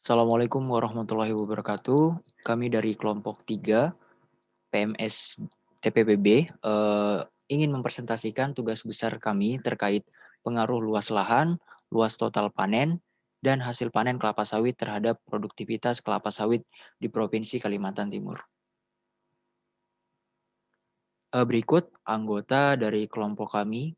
Assalamualaikum warahmatullahi wabarakatuh. Kami dari kelompok 3 PMS TPPB ingin mempresentasikan tugas besar kami terkait pengaruh luas lahan, luas total panen, dan hasil panen kelapa sawit terhadap produktivitas kelapa sawit di Provinsi Kalimantan Timur. Berikut anggota dari kelompok kami.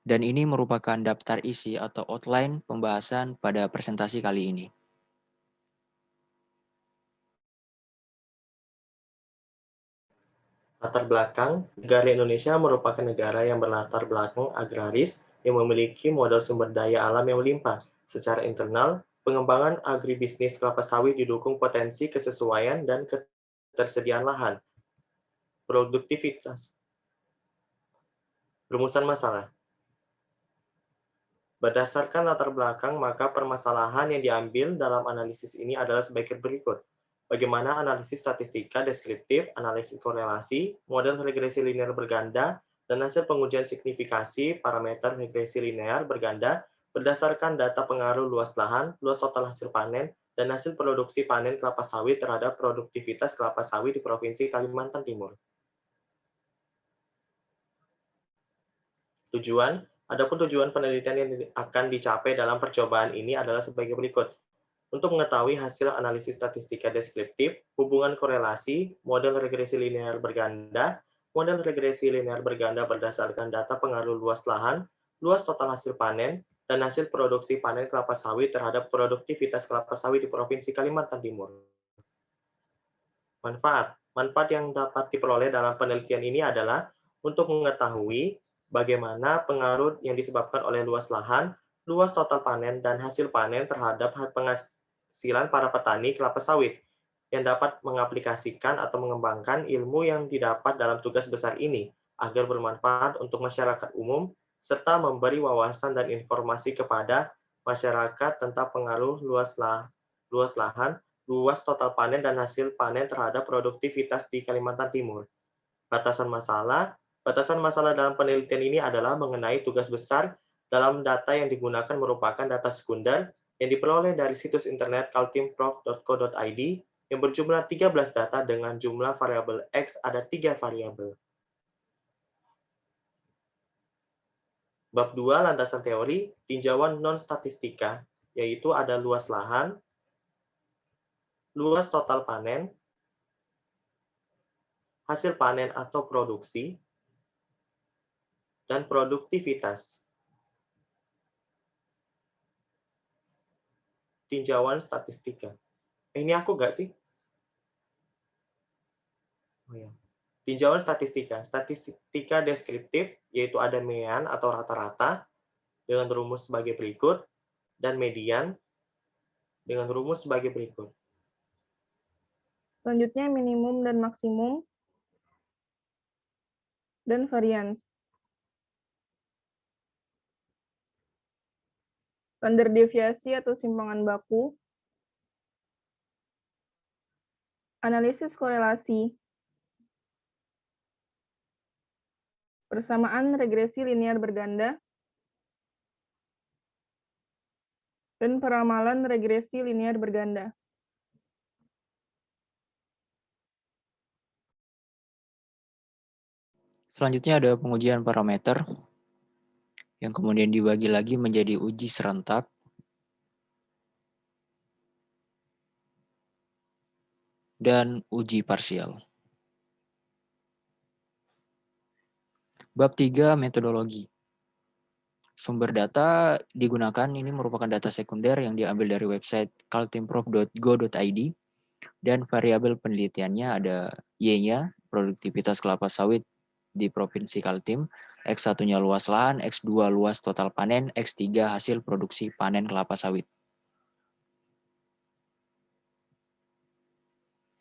Dan ini merupakan daftar isi atau outline pembahasan pada presentasi kali ini. Latar belakang, negara Indonesia merupakan negara yang berlatar belakang agraris yang memiliki modal sumber daya alam yang melimpah. Secara internal, pengembangan agribisnis kelapa sawit didukung potensi kesesuaian dan ketersediaan lahan. Produktivitas. Rumusan masalah. Berdasarkan latar belakang, maka permasalahan yang diambil dalam analisis ini adalah sebagai berikut. Bagaimana analisis statistika deskriptif, analisis korelasi, model regresi linear berganda, dan hasil pengujian signifikasi parameter regresi linear berganda berdasarkan data pengaruh luas lahan, luas total hasil panen, dan hasil produksi panen kelapa sawit terhadap produktivitas kelapa sawit di Provinsi Kalimantan Timur. Adapun tujuan penelitian yang akan dicapai dalam percobaan ini adalah sebagai berikut. Untuk mengetahui hasil analisis statistika deskriptif, hubungan korelasi, model regresi linear berganda, model regresi linear berganda berdasarkan data pengaruh luas lahan, luas total hasil panen, dan hasil produksi panen kelapa sawit terhadap produktivitas kelapa sawit di Provinsi Kalimantan Timur. Manfaat yang dapat diperoleh dalam penelitian ini adalah untuk mengetahui bagaimana pengaruh yang disebabkan oleh luas lahan, luas total panen, dan hasil panen terhadap penghasilan para petani kelapa sawit, yang dapat mengaplikasikan atau mengembangkan ilmu yang didapat dalam tugas besar ini agar bermanfaat untuk masyarakat umum, serta memberi wawasan dan informasi kepada masyarakat tentang pengaruh luas lahan, luas total panen, dan hasil panen terhadap produktivitas di Kalimantan Timur. Batasan masalah dalam penelitian ini adalah mengenai tugas besar dalam data yang digunakan merupakan data sekunder yang diperoleh dari situs internet kaltimprof.co.id yang berjumlah 13 data dengan jumlah variabel X ada 3 variabel. Bab 2 landasan teori, tinjauan non-statistika, yaitu ada luas lahan, luas total panen, hasil panen atau produksi, dan produktivitas. Tinjauan statistika. Ini aku nggak sih? Oh ya. Tinjauan statistika. Statistika deskriptif, yaitu ada mean atau rata-rata, dengan rumus sebagai berikut, dan median, dengan rumus sebagai berikut. Selanjutnya minimum dan maksimum, dan varians. Standar deviasi atau simpangan baku, analisis korelasi, persamaan regresi linear berganda, dan peramalan regresi linear berganda. Selanjutnya ada pengujian parameter yang kemudian dibagi lagi menjadi uji serentak dan uji parsial. Bab 3 metodologi. Sumber data digunakan ini merupakan data sekunder yang diambil dari website kaltimprof.go.id dan variabel penelitiannya ada Y-nya, produktivitas kelapa sawit di Provinsi Kaltim, X1-nya luas lahan, X2 luas total panen, X3 hasil produksi panen kelapa sawit.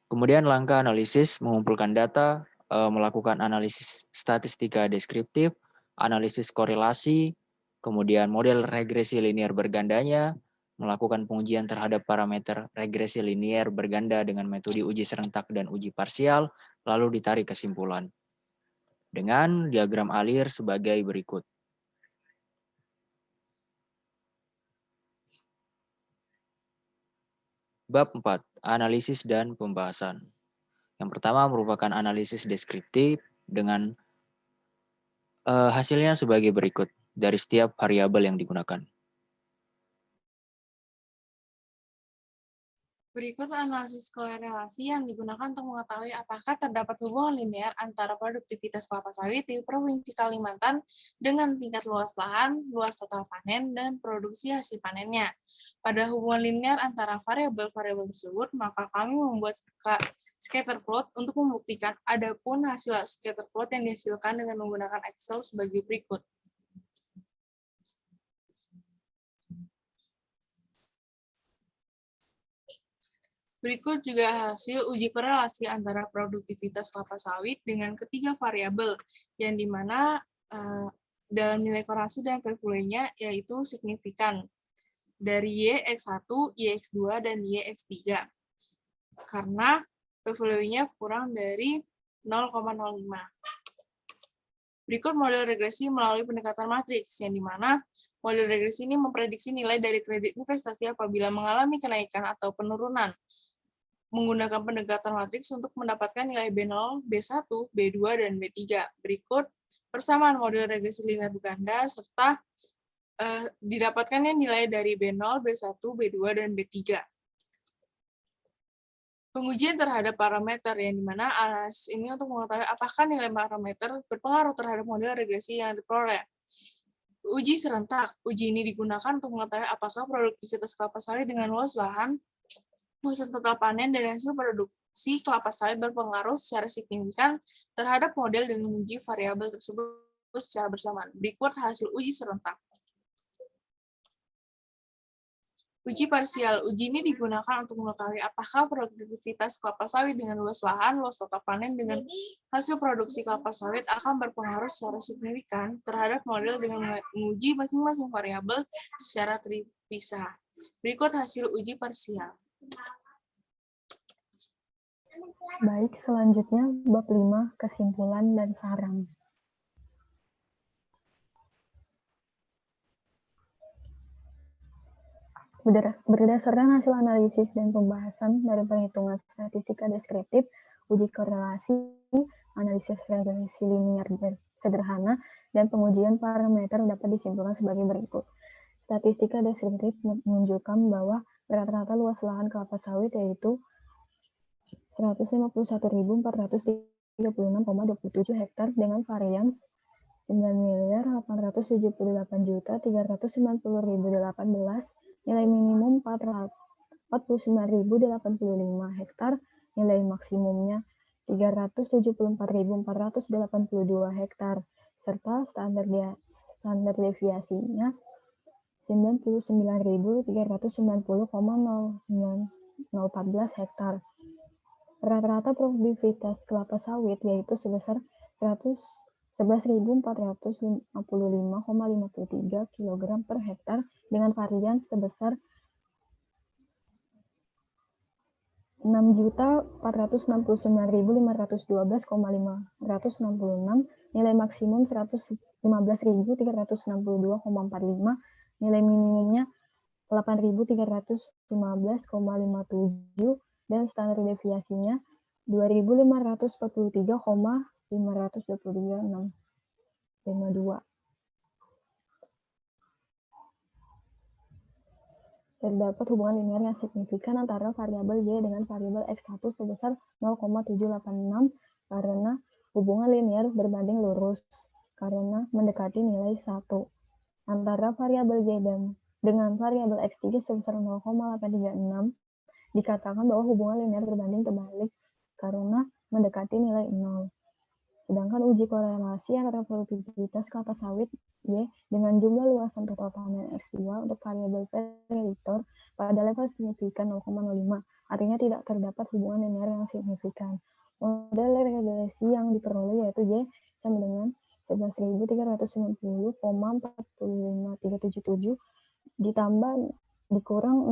Kemudian langkah analisis mengumpulkan data, melakukan analisis statistika deskriptif, analisis korelasi, kemudian model regresi linear bergandanya, melakukan pengujian terhadap parameter regresi linear berganda dengan metode uji serentak dan uji parsial, lalu ditarik kesimpulan. Dengan diagram alir sebagai berikut. Bab 4. Analisis dan pembahasan. Yang pertama merupakan analisis deskriptif dengan hasilnya sebagai berikut dari setiap variabel yang digunakan. Berikut analisis korelasi yang digunakan untuk mengetahui apakah terdapat hubungan linear antara produktivitas kelapa sawit di Provinsi Kalimantan dengan tingkat luas lahan, luas total panen, dan produksi hasil panennya. Pada hubungan linear antara variabel-variabel tersebut, maka kami membuat scatter plot untuk membuktikan adapun hasil scatter plot yang dihasilkan dengan menggunakan Excel sebagai berikut. Berikut juga hasil uji korelasi antara produktivitas kelapa sawit dengan ketiga variabel, yang dimana dalam nilai korelasi dan value-nya yaitu signifikan dari YX1, YX2, dan YX3. Karena value-nya kurang dari 0,05. Berikut model regresi melalui pendekatan matriks, yang dimana model regresi ini memprediksi nilai dari kredit investasi apabila mengalami kenaikan atau penurunan, menggunakan pendekatan matriks untuk mendapatkan nilai B0, B1, B2, dan B3. Berikut persamaan model regresi linear berganda serta didapatkannya nilai dari B0, B1, B2, dan B3. Pengujian terhadap parameter, yang dimana analisis ini untuk mengetahui apakah nilai parameter berpengaruh terhadap model regresi yang diperoleh. Uji serentak. Uji ini digunakan untuk mengetahui apakah produktivitas kelapa sawit dengan luas lahan, luas total panen, dan hasil produksi kelapa sawit berpengaruh secara signifikan terhadap model dengan menguji variabel tersebut secara bersamaan. Berikut hasil uji serentak. Uji parsial. Uji ini digunakan untuk mengetahui apakah produktivitas kelapa sawit dengan luas lahan, luas total panen, dengan hasil produksi kelapa sawit akan berpengaruh secara signifikan terhadap model dengan menguji masing-masing variabel secara terpisah. Berikut hasil uji parsial. Baik, selanjutnya bab 5, kesimpulan dan saran. Berdasarkan hasil analisis dan pembahasan dari perhitungan statistika deskriptif, uji korelasi, analisis regresi linear sederhana, dan pengujian parameter dapat disimpulkan sebagai berikut. Statistika deskriptif menunjukkan bahwa rata-rata luas lahan kelapa sawit yaitu 151.436,27 hektar dengan varians 9.878.390.018, nilai minimum 49.085 hektar, nilai maksimumnya 374.482 hektar, serta standar deviasinya 99.390,014 hektar. Rata-rata produktivitas kelapa sawit yaitu sebesar 11.455,53 kg per hektar dengan varian sebesar 6.469.512,566, nilai maksimum 115.362,45, nilai minimumnya 8.315,57, dan standar deviasinya 2.543,523,652. Terdapat hubungan linear yang signifikan antara variabel Y dengan variabel X1 sebesar 0,786 karena hubungan linear berbanding lurus karena mendekati nilai 1. Antara variabel Y dengan variabel X3 sebesar 0,836 dikatakan bahwa hubungan linear berbanding terbalik karena mendekati nilai 0. Sedangkan uji korelasi antara produktivitas kelapa sawit Y dengan jumlah luasan total panen X2 untuk variabel prediktor pada level signifikan 0,05, artinya tidak terdapat hubungan linear yang signifikan. Model regresi yang diperoleh yaitu Y sama dengan 11.390,45377 ditambah dikurang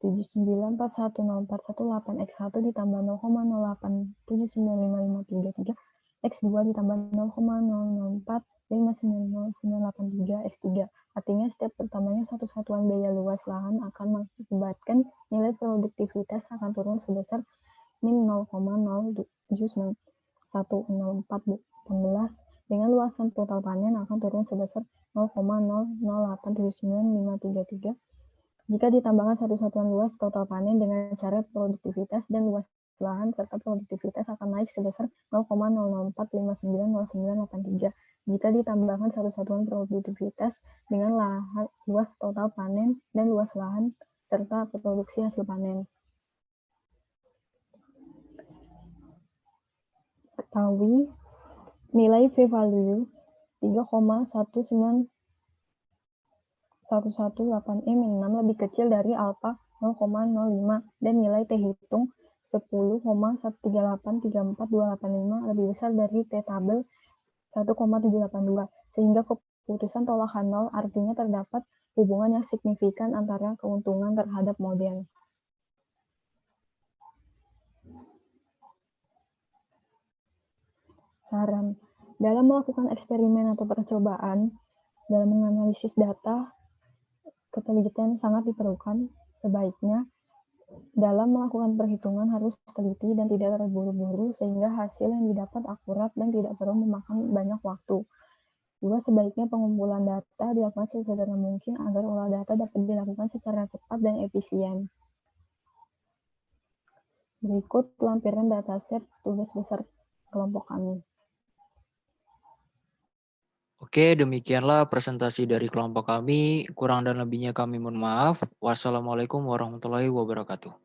0,079410418 X1 ditambah 0,08795533 X2 ditambah 0,0045909983 X3 Artinya setiap bertambahnya satu satuan biaya luas lahan akan mengakibatkan nilai produktivitas akan turun sebesar min 0,07914 dengan luasan total panen akan turun sebesar 0,0087953. Jika ditambahkan satu satuan luas total panen dengan cara produktivitas dan luas lahan serta produktivitas akan naik sebesar 0,004590983. Jika ditambahkan satu satuan produktivitas dengan luas total panen dan luas lahan serta produksi hasil panen. Ketahui nilai V-value 3,19118 min6 lebih kecil dari alfa 0,05 dan nilai T hitung 10,1383425 lebih besar dari T tabel 1,782, sehingga keputusan tolakan nol artinya terdapat hubungan yang signifikan antara keuntungan terhadap model. Saran, dalam melakukan eksperimen atau percobaan, dalam menganalisis data, ketelitian sangat diperlukan. Sebaiknya, dalam melakukan perhitungan harus teliti dan tidak terburu-buru sehingga hasil yang didapat akurat dan tidak perlu memakan banyak waktu. Juga sebaiknya pengumpulan data dilakukan sesederhana mungkin agar olah data dapat dilakukan secara cepat dan efisien. Berikut lampiran dataset tugas besar kelompok kami. Oke, demikianlah presentasi dari kelompok kami. Kurang dan lebihnya kami mohon maaf. Wassalamualaikum warahmatullahi wabarakatuh.